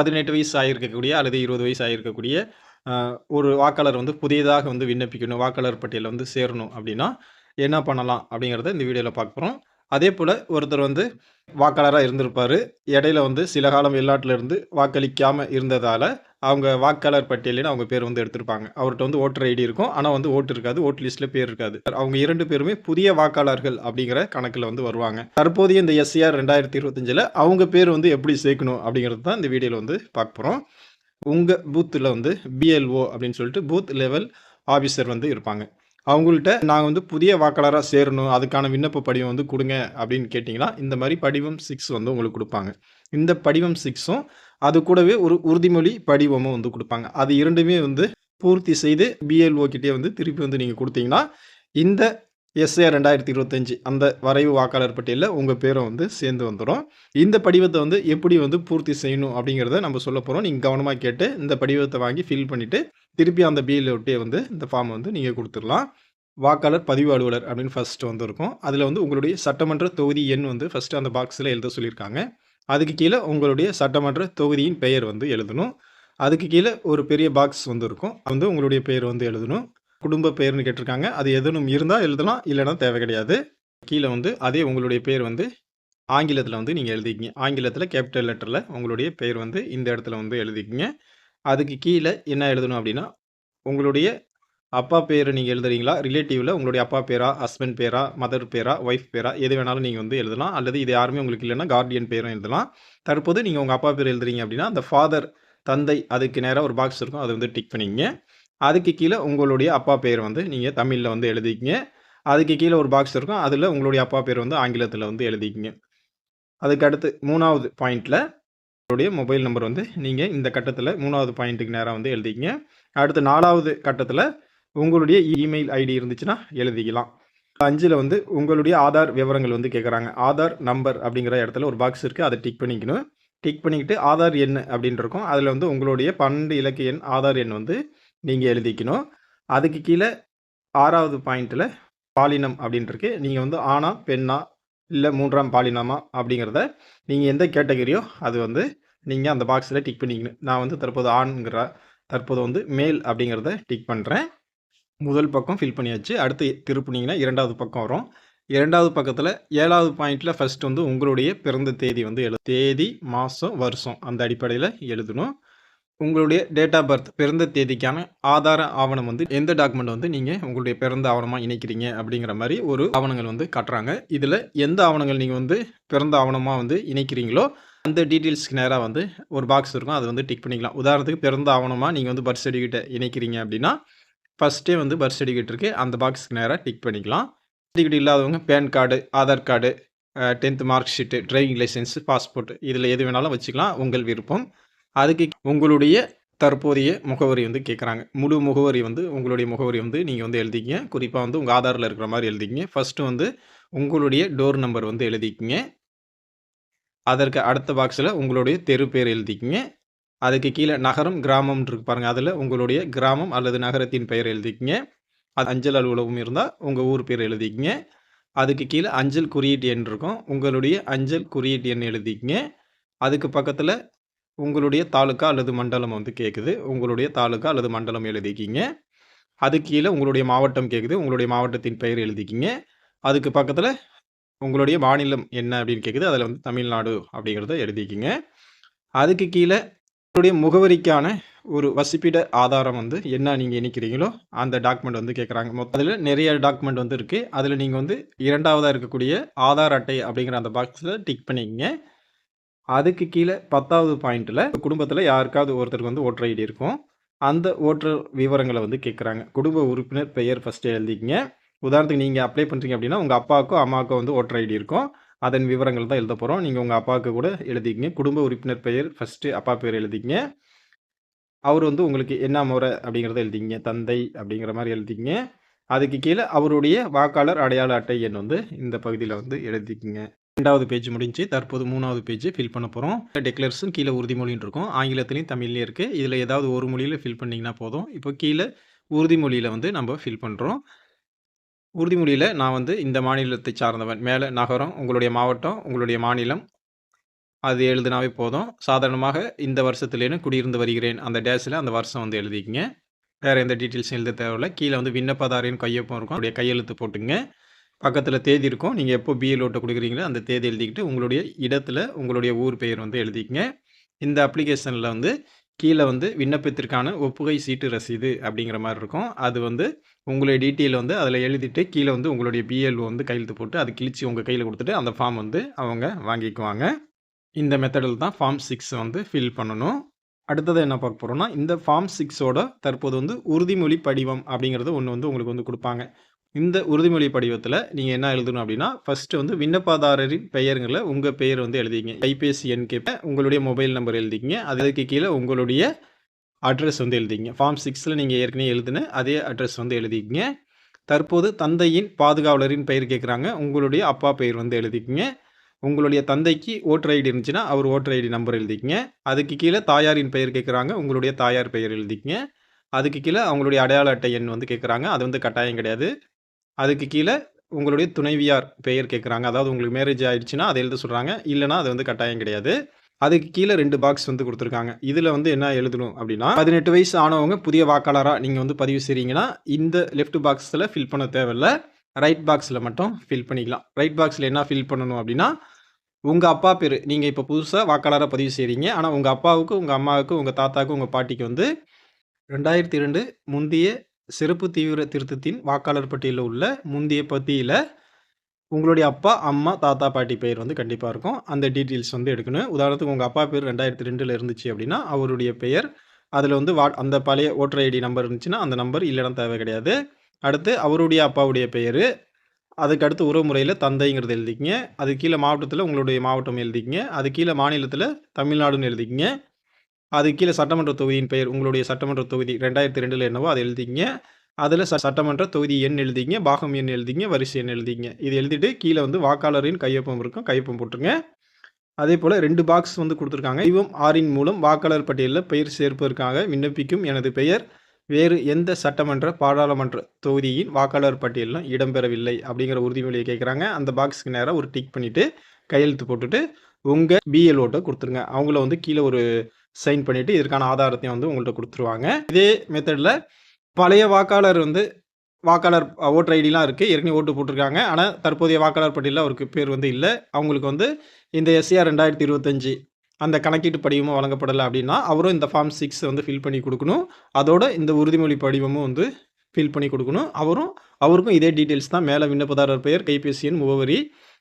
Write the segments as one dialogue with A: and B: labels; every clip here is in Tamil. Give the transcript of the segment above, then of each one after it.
A: 18 வயசு ஆகியிருக்கக்கூடிய அல்லது 20 வயசு ஆகியிருக்கக்கூடிய ஒரு வாக்காளர் வந்து புதியதாக வந்து விண்ணப்பிக்கணும், வாக்காளர் பட்டியலில் வந்து சேரணும் அப்படின்னா என்ன பண்ணலாம் அப்படிங்கிறத இந்த வீடியோவில் பார்க்க போகிறோம். அதே போல் ஒருத்தர் வந்து வாக்காளராக இருந்திருப்பார், இடையில வந்து சில காலம் வெளிநாட்டில் இருந்து வாக்களிக்காமல் இருந்ததால் அவங்க வாக்காளர் பட்டியலில் அவங்க பேர் வந்து எடுத்திருப்பாங்க. அவர்கிட்ட வந்து ஓட்டர் ஐடி இருக்கும், ஆனால் வந்து ஓட்டு இருக்காது, ஓட்டு லிஸ்ட்டில் பேர் இருக்காது. அவங்க 2 பேருமே புதிய வாக்காளர்கள் அப்படிங்கிற கணக்கில் வந்து வருவாங்க. தற்போதைய இந்த எஸ்சிஆர் 2025ல் அவங்க பேர் வந்து எப்படி சேர்க்கணும் அப்படிங்கிறது தான் இந்த வீடியோவில் வந்து பார்க்க போகிறோம். உங்கள் பூத்தில் வந்து பிஎல்ஓ அப்படின்னு சொல்லிட்டு பூத் லெவல் ஆஃபீஸர் வந்து இருப்பாங்க. அவங்கள்ட்ட நாங்கள் வந்து புதிய வாக்காளராக சேரணும், அதுக்கான விண்ணப்ப படிவம் வந்து கொடுங்க அப்படின்னு கேட்டிங்கன்னா இந்த மாதிரி படிவம் 6 வந்து உங்களுக்கு கொடுப்பாங்க. இந்த படிவம் 6ம் அது கூடவே ஒரு உறுதிமொழி படிவமும் வந்து கொடுப்பாங்க. அது இரண்டுமே வந்து பூர்த்தி செய்து பிஎல்ஓ கிட்டே வந்து திருப்பி வந்து நீங்கள் கொடுத்தீங்கன்னா இந்த எஸ்ஏஆர் 2025 அந்த வரைவு வாக்காளர் பட்டியலில் உங்கள் பேரை வந்து சேர்ந்து வந்துடும். இந்த படிவத்தை வந்து எப்படி வந்து பூர்த்தி செய்யணும் அப்படிங்கிறத நம்ம சொல்ல போகிறோம். நீங்கள் கவனமாக கேட்டு இந்த படிவத்தை வாங்கி ஃபில் பண்ணிவிட்டு திருப்பி அந்த பிஎல்ஓட்டே வந்து இந்த ஃபார்ம் வந்து நீங்கள் கொடுத்துடலாம். வாக்காளர் பதிவு அலுவலர் அப்படின்னு ஃபஸ்ட்டு வந்து இருக்கும். அதில் வந்து உங்களுடைய சட்டமன்ற தொகுதி எண் வந்து ஃபஸ்ட்டு அந்த பாக்ஸில் எழுத சொல்லியிருக்காங்க. அதுக்கு கீழே உங்களுடைய சட்டமன்ற தொகுதியின் பெயர் வந்து எழுதணும். அதுக்கு கீழே ஒரு பெரிய பாக்ஸ் வந்து இருக்கும், வந்து உங்களுடைய பெயர் வந்து எழுதணும். குடும்ப பெயர்னு கேட்டிருக்காங்க, அது எதுவும் இருந்தால் எழுதலாம், இல்லைன்னா தேவை கிடையாது. கீழே வந்து அதே உங்களுடைய பேர் வந்து ஆங்கிலத்தில் வந்து நீங்கள் எழுதிக்கிங்க. ஆங்கிலத்தில் கேபிட்டல் லெட்டரில் உங்களுடைய பெயர் வந்து இந்த இடத்துல வந்து எழுதிக்கிங்க. அதுக்கு கீழே என்ன எழுதணும் அப்படின்னா உங்களுடைய அப்பா பேர் நீங்கள் எழுதுறீங்களா, ரிலேட்டிவில் உங்களுடைய அப்பா பேரா, ஹஸ்பண்ட் பேரா, மதர் பேரா, ஒய்ஃப் பேரா, எது வேணாலும் நீங்கள் வந்து எழுதலாம். அல்லது இது யாருமே உங்களுக்கு இல்லைன்னா கார்டியன் பேரும் எழுதலாம். தற்போது நீங்கள் உங்கள் அப்பா பேர் எழுதுறீங்க அப்படின்னா அந்த ஃபாதர் தந்தை அதுக்கு நேராக ஒரு பாக்ஸ் இருக்கும், அதை வந்து டிக் பண்ணிங்க. அதுக்கு கீழே உங்களுடைய அப்பா பேர் வந்து நீங்கள் தமிழில் வந்து எழுதிக்கிங்க. அதுக்கு கீழே ஒரு பாக்ஸ் இருக்கும், அதில் உங்களுடைய அப்பா பேர் வந்து ஆங்கிலத்தில் வந்து எழுதிக்கிங்க. அதுக்கு அடுத்து 3வது பாயிண்டில் உங்களுடைய மொபைல் நம்பர் வந்து நீங்கள் இந்த கட்டத்தில் 3வது பாயிண்ட்டுக்கு நேராக வந்து எழுதிக்கிங்க. அடுத்து 4வது கட்டத்தில் உங்களுடைய இமெயில் ஐடி இருந்துச்சுன்னா எழுதிக்கலாம். 5ல் வந்து உங்களுடைய ஆதார் விவரங்கள் வந்து கேட்குறாங்க. ஆதார் நம்பர் அப்படிங்கிற இடத்துல ஒரு பாக்ஸ் இருக்குது, அதை டிக் பண்ணிக்கணும். டிக் பண்ணிக்கிட்டு ஆதார் எண் அப்படின்னு இருக்கும், அதில் வந்து உங்களுடைய 12 இலக்க எண் ஆதார் எண் வந்து நீங்கள் எழுதிக்கணும். அதுக்கு கீழே 6வது பாயிண்ட்டில் பாலினம் அப்படின்னு இருக்கு. நீங்கள் வந்து ஆணா பெண்ணா இல்லை 3ஆம் பாலினமா அப்படிங்கிறத நீங்கள் எந்த கேட்டகரியோ அது வந்து நீங்கள் அந்த பாக்ஸில் டிக் பண்ணிக்கணும். நான் வந்து தற்போது ஆண்கிற தற்போது வந்து மேல் அப்படிங்கிறத டிக் பண்ணுறேன். முதல் பக்கம் ஃபில் பண்ணியாச்சு. அடுத்து திருப்புனீங்கன்னா 2வது பக்கம் வரும். 2வது பக்கத்தில் 7வது பாயிண்ட்டில் ஃபஸ்ட் வந்து உங்களுடைய பிறந்த தேதி வந்து தேதி, மாதம், வருஷம் அந்த அடிப்படையில் எழுதணும். உங்களுடைய டேட் ஆஃப் பர்த் பிறந்த தேதிக்கான ஆதார ஆவணம் வந்து எந்த டாக்குமெண்ட் வந்து நீங்கள் உங்களுடைய பிறந்த ஆவணமாக இணைக்கிறீங்க அப்படிங்கிற மாதிரி ஒரு ஆவணங்கள் வந்து காட்டுறாங்க. இதில் எந்த ஆவணங்கள் நீங்கள் வந்து பிறந்த ஆவணமாக வந்து இணைக்கிறீங்களோ அந்த டீட்டெயில்ஸ்க்கு நேராக வந்து ஒரு பாக்ஸ் இருக்கும், அதை வந்து டிக் பண்ணிக்கலாம். உதாரணத்துக்கு பிறந்த ஆவணமாக நீங்கள் வந்து பர்த் சர்டிஃபிகேட்டை இணைக்கிறீங்க அப்படின்னா ஃபஸ்ட்டே வந்து பர்த் சர்டிஃபிகேட் இருக்குது, அந்த பாக்ஸுக்கு நேராக டிக் பண்ணிக்கலாம். சர்டிஃபிகேட் இல்லாதவங்க PAN card, Aadhaar card, 10th mark sheet, driving licence, passport இதில் எது வேணாலும் வச்சுக்கலாம், உங்கள் விருப்பம். அதுக்கு உங்களுடைய தற்போதைய முகவரி வந்து கேட்குறாங்க. முழு முகவரி வந்து உங்களுடைய முகவரி வந்து நீங்கள் வந்து எழுதிக்கிங்க. குறிப்பாக வந்து உங்கள் ஆதாரில் இருக்கிற மாதிரி எழுதிக்கிங்க. ஃபஸ்ட்டு வந்து உங்களுடைய டோர் நம்பர் வந்து எழுதிக்கிங்க. அதற்கு அடுத்த பாக்ஸில் உங்களுடைய தெரு பேர் எழுதிக்கிங்க. அதுக்கு கீழே நகரம், கிராமம் இருக்கு பாருங்கள், அதில் உங்களுடைய கிராமம் அல்லது நகரத்தின் பெயர் எழுதிக்கிங்க. அது அஞ்சல் அலுவலகம் இருந்தால் உங்கள் ஊர் பேர் எழுதிக்கிங்க. அதுக்கு கீழே அஞ்சல் குறியீட்டு எண் இருக்கும், உங்களுடைய அஞ்சல் குறியீட்டு எண் எழுதிக்கிங்க. அதுக்கு பக்கத்தில் உங்களுடைய தாலுக்கா அல்லது மண்டலம் வந்து கேட்குது, உங்களுடைய தாலுக்கா அல்லது மண்டலம் எழுதிக்கிங்க. அதுக்கு கீழே உங்களுடைய மாவட்டம் கேட்குது, உங்களுடைய மாவட்டத்தின் பெயர் எழுதிக்கிங்க. அதுக்கு பக்கத்தில் உங்களுடைய மாநிலம் என்ன அப்படின்னு கேட்குது, அதில் வந்து தமிழ்நாடு அப்படிங்கிறத எழுதிக்கிங்க. அதுக்கு கீழே உங்களுடைய முகவரிக்கான ஒரு வசிப்பிட ஆதாரம் வந்து என்ன நீங்கள் இணைக்கிறீங்களோ அந்த டாக்குமெண்ட் வந்து கேட்குறாங்க. அதில் நிறைய டாக்குமெண்ட் வந்து இருக்குது. அதில் நீங்கள் வந்து 2வதாக இருக்கக்கூடிய ஆதார் அட்டை அப்படிங்கிற அந்த பாக்ஸில் டிக் பண்ணிக்கங்க. அதுக்கு கீழே 10வது பாயிண்ட்டில் குடும்பத்தில் யாருக்காவது ஒருத்தருக்கு வந்து ஓட்டர் ஐடி இருக்கும், அந்த ஓட்டர் விவரங்களை வந்து கேட்குறாங்க. குடும்ப உறுப்பினர் பெயர் ஃபஸ்ட்டு எழுதிக்கிங்க. உதாரணத்துக்கு நீங்கள் அப்ளை பண்ணுறீங்க அப்படின்னா உங்கள் அப்பாவுக்கோ அம்மாவுக்கோ வந்து ஓட்டர் ஐடி இருக்கும், அதன் விவரங்கள் தான் எழுத போகிறோம். நீங்கள் உங்கள் அப்பாவுக்கு கூட எழுதிக்கிங்க. குடும்ப உறுப்பினர் பெயர் ஃபஸ்ட்டு அப்பா பேர் எழுதிக்கிங்க. அவர் வந்து உங்களுக்கு என்ன முறை அப்படிங்கிறத எழுதிக்கிங்க. தந்தை அப்படிங்கிற மாதிரி எழுதிக்கிங்க. அதுக்கு கீழே அவருடைய வாக்காளர் அடையாள அட்டை எண் வந்து இந்த பகுதியில் வந்து எழுதிக்கிங்க. 2வது பேஜ் முடிஞ்சு தற்போது 3வது பேஜ் ஃபில் பண்ண போகிறோம். டெக்ளரேஷன் கீழே உறுதிமொழின்னு இருக்கும், ஆங்கிலத்திலையும் தமிழ்லையும் இருக்குது. இதில் ஏதாவது ஒரு மொழியில் ஃபில் பண்ணிங்கன்னா போதும். இப்போ கீழே உறுதிமொழியில் வந்து நம்ம ஃபில் பண்ணுறோம். உறுதிமொழியில் நான் வந்து இந்த மாநிலத்தை சார்ந்தவன், மேலே நகரம், உங்களுடைய மாவட்டம், உங்களுடைய மாநிலம், அது எழுதினாவே போதும். சாதாரணமாக இந்த வருஷத்திலேன்னு குடியிருந்து வருகிறேன். அந்த டேஷில அந்த வருஷம் வந்து எழுதிக்கங்க. வேற எந்த டீட்டெயில்ஸும் எழுத தேவையில்ல. கீழ வந்து விண்ணப்பதாரரின் கையொப்பம் இருக்கும். அவருடைய கையெழுத்து போட்டுக்கங்க. பக்கத்தில தேதி இருக்கும். நீங்க எப்போ பிஎல்ஓட்ட குடுக்குறீங்களோ, அந்த தேதி எழுதிக்கிட்டு, உங்களுடைய இடத்தில உங்களுடைய ஊர் பெயர் வந்து எழுதிக்கங்க. இந்த அப்ளிகேஷன்ல வந்து கீழ வந்து விண்ணப்பத்திற்கான ஒப்புகை சீட்டு ரசீது அப்படிங்கிற மாரி இருக்கும். அது வந்து உங்களுடைய டீட்டெயில் வந்து அதில எழுதிட்டு, கீழ வந்து உங்களுடைய பிஎல்ஓ வந்து கையெழுத்து போட்டு, அத கிழிச்சு உங்க கையில குடுத்துட்டு, அந்த ஃபார்ம் வந்து அவங்க வாங்கிக்குவாங்க. இந்த மெத்தடில தான் ஃபார்ம் 6 வந்து ஃபில் பண்ணணும். அடுத்தது என்ன பார்க்க போறோம்னா, இந்த ஃபார்ம் 6ஓட தற்போது வந்து உறுதிமொழி படிவம் அப்படிங்கிறது ஒண்ணு வந்து உங்களுக்கு வந்து குடுப்பாங்க. இந்த உறுதிமொழி படிவத்தில நீங்க என்ன எழுதணும் அப்படின்னா, ஃபர்ஸ்ட்டு வந்து விண்ணப்பதாரரின் பெயருங்கள்ல உங்க பெயர் வந்து எழுதிக்கங்க. கைபேசி எண் கேட்பேன். உங்களுடைய மொபைல் நம்பர் எழுதிக்கங்க. அதுக்கு கீழ உங்களுடைய அட்ரஸ் வந்து எழுதிக்கங்க. ஃபார்ம் 6ல நீங்க ஏற்கனவே எழுதின அதே அட்ரஸ் வந்து எழுதிக்கங்க. தற்போது தந்தையின் பாதுகாவலரின் பெயர் கேட்குறாங்க. உங்களுடைய அப்பா பெயர் வந்து எழுதிக்கங்க. உங்களுடைய தந்தைக்கு ஓட்டர் ஐடி இருந்துச்சுன்னா, அவர் ஓட்டர் ஐடி நம்பர் எழுதிக்கங்க. அதுக்கு கீழ தாயாரின் பெயர் கேட்குறாங்க. உங்களுடைய தாயார் பெயர் எழுதிக்கங்க. அதுக்கு கீழ அவங்களுடைய அடையாள அட்டை எண் வந்து கேட்குறாங்க. அது வந்து கட்டாயம் கிடையாது. அதுக்கு கீழ உங்களுடைய துணைவியார் பெயர் கேட்குறாங்க. அதாவது உங்களுக்கு மேரேஜ் ஆயிடுச்சுன்னா, அத எழுத சொல்றாங்க. இல்லன்னா அது வந்து கட்டாயம் கிடையாது. அதுக்கு கீழ 2 பாக்ஸ் வந்து குடுத்துருக்காங்க. இதுல வந்து என்ன எழுதணும் அப்டின்னா, 18 வயசு ஆனவங்க புதிய வாக்காளரா நீங்க வந்து பதிவு செய்றீங்கன்னா, இந்த லெஃப்ட் பாக்ஸ்ல ஃபில் பண்ண தேவையில்ல. ரைட் பாக்ஸ்ல மட்டும் ஃபில் பண்ணிக்கலாம். ரைட் பாக்ஸ்ல என்ன ஃபில் பண்ணணும் அப்டின்னா, உங்க அப்பா பேரு. நீங்க இப்ப புதுசா வாக்காளரா பதிவு செய்றீங்க. ஆனா உங்க அப்பாவுக்கு, உங்க அம்மாவுக்கு, உங்க தாத்தாவுக்கு, உங்க பாட்டிக்கு வந்து 2002 முந்தைய சிறப்பு தீவிர திருத்தத்தின் வாக்காளர் பட்டியல்ல உள்ள முந்தைய பத்தியில உங்களுடைய அப்பா, அம்மா, தாத்தா, பாட்டி பெயர் வந்து கண்டிப்பா இருக்கும். அந்த டீட்டெயில்ஸ் வந்து எடுக்கணும். உதாரணத்துக்கு உங்க அப்பா பேர் 2002ல இருந்துச்சு அப்டின்னா, அவருடைய பெயர் அதுல வந்து அந்த பழைய ஓட்டர் ஐடி நம்பர் இருந்துச்சுன்னா, அந்த நம்பர் இல்லன்னா தேவை கிடையாது. அடுத்து அவருடைய அப்பாவுடைய பெயரு, அதுக்கு அடுத்து உறவுமுறையில தந்தைங்கிறத எழுதிக்கங்க. அதுக்கு கீழ மாவட்டத்தில உங்களுடைய மாவட்டம் எழுதிக்கங்க. அதுக்கு கீழ மாநிலத்தில தமிழ்நாடுன்னு எழுதிக்கங்க. அதுக்கு கீழ சட்டமன்ற தொகுதியின் பெயர், உங்களுடைய சட்டமன்ற தொகுதி 2002ல என்னவோ அத எழுதிக்கங்க. அதில சட்டமன்ற தொகுதி எண் எழுதிங்க, பாகம் எண் எழுதிங்க, வரிசை எண் எழுதிங்க. இது எழுதிட்டு கீழ வந்து வாக்காளரின் கையொப்பம் இருக்கும். கையொப்பம் போட்டுருங்க. அதேபோல 2 பாக்ஸ் வந்து குடுத்துருக்காங்க. படிவம் 6ன் மூலம் வாக்காளர் பட்டியல்ல பெயர் சேர்ப்பதற்காக விண்ணப்பிக்கும் எனது பெயர் வேறு எந்த சட்டமன்ற, பாராளுமன்ற தொகுதியின் வாக்காளர் பட்டியலிலும் இடம்பெறவில்லை அப்படிங்கிற உறுதிமொழிய கேட்குறாங்க. அந்த பாக்ஸ்க்கு நேரா ஒரு டிக் பண்ணிட்டு, கையெழுத்து போட்டுட்டு, உங்க பிஎல்ஓட்ட குடுத்துருங்க. அவங்கள வந்து கீழ ஒரு சைன் பண்ணிட்டு, இதற்கான ஆதாரத்தையும் வந்து உங்கள்ட்ட குடுத்துருவாங்க. இதே மெத்தட்ல பழைய வாக்காளர் வந்து வாக்காளர் ஓட்டர் ஐடிலாம் இருக்கு. ஏற்கனவே ஓட்டு போட்டுருக்காங்க. ஆனா, தற்போதைய வாக்காளர் பட்டியல்ல அவருக்கு பேர் வந்து இல்ல. அவங்களுக்கு வந்து இந்த எஸ்ஏஆர் 2025 அந்த கணக்கீட்டு படிவமும் வழங்கப்படல அப்டின்னா, அவரும் இந்த ஃபார்ம் 6 வந்து ஃபில் பண்ணி குடுக்கணும். அதோட இந்த உறுதிமொழி படிவமும் வந்து ஃபில் பண்ணி குடுக்கணும். அவருக்கும் இதே டீட்டெயில்ஸ் தான். மேல விண்ணப்பதாரர் பெயர், கைபேசி எண், முகவரி.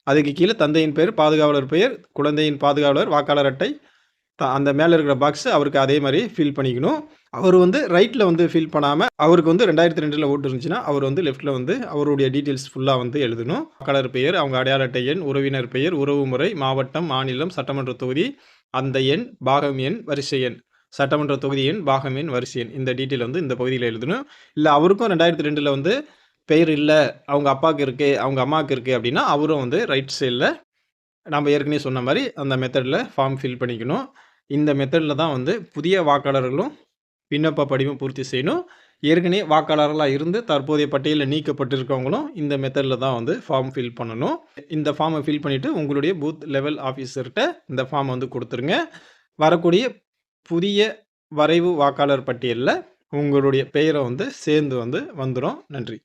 A: அதுக்கு கீழ தந்தையின் பெயர், பாதுகாவலர் பெயர், குழந்தையின் பாதுகாவலர், வாக்காளர் அட்டை, அந்த மேல இருக்கிற பாக்ஸ் அவருக்கு அதே மாரி ஃபில் பண்ணிக்கணும். அவரு வந்து ரைட்ல வந்து ஃபில் பண்ணாம, அவருக்கு வந்து 2002ல ஓட்டு இருந்துச்சுன்னா, அவர் வந்து லெஃப்ட்ல வந்து அவருடைய டீட்டெயில்ஸ் ஃபுல்லா வந்து எழுதணும். வாக்காளர் பெயர், அவங்க அடையாள அட்டை எண், உறவினர் பெயர், உறவுமுறை, மாவட்டம், மாநிலம், சட்டமன்ற தொகுதி, அந்த எண், பாகம் எண், வரிசை எண். சட்டமன்ற தொகுதி எண், பாகம் எண், வரிசை எண். இந்த டீட்டெயில் வந்து இந்த பகுதியில எழுதணும். இல்ல அவருக்கும் 2002ல வந்து பெயர் இல்ல, அவங்க அப்பாவுக்கு இருக்கு, அவங்க அம்மாவுக்கு இருக்கு அப்டின்னா, அவரும் வந்து ரைட் சைட்ல நம்ம ஏற்கனவே சொன்ன மாரி அந்த மெத்தட்ல ஃபார்ம் ஃபில் பண்ணிக்கணும். இந்த மெத்தட்ல தான் வந்து புதிய வாக்காளர்களும் விண்ணப்ப படிவம் பூர்த்தி செய்யணும். ஏற்கனவே வாக்காளர்களா இருந்து தற்போதைய பட்டியல்ல நீக்கப்பட்டிருக்கவங்களும் இந்த மெத்தட்ல தான் வந்து ஃபார்ம் ஃபில் பண்ணணும். இந்த ஃபார்ம ஃபில் பண்ணிட்டு உங்களுடைய பூத் லெவல் ஆஃபீசர்ட்ட இந்த ஃபார்ம் வந்து குடுத்துருங்க. வரக்கூடிய புதிய வரைவு வாக்காளர் பட்டியல்ல உங்களுடைய பெயர வந்து சேர்ந்து வந்து வந்துரும். நன்றி.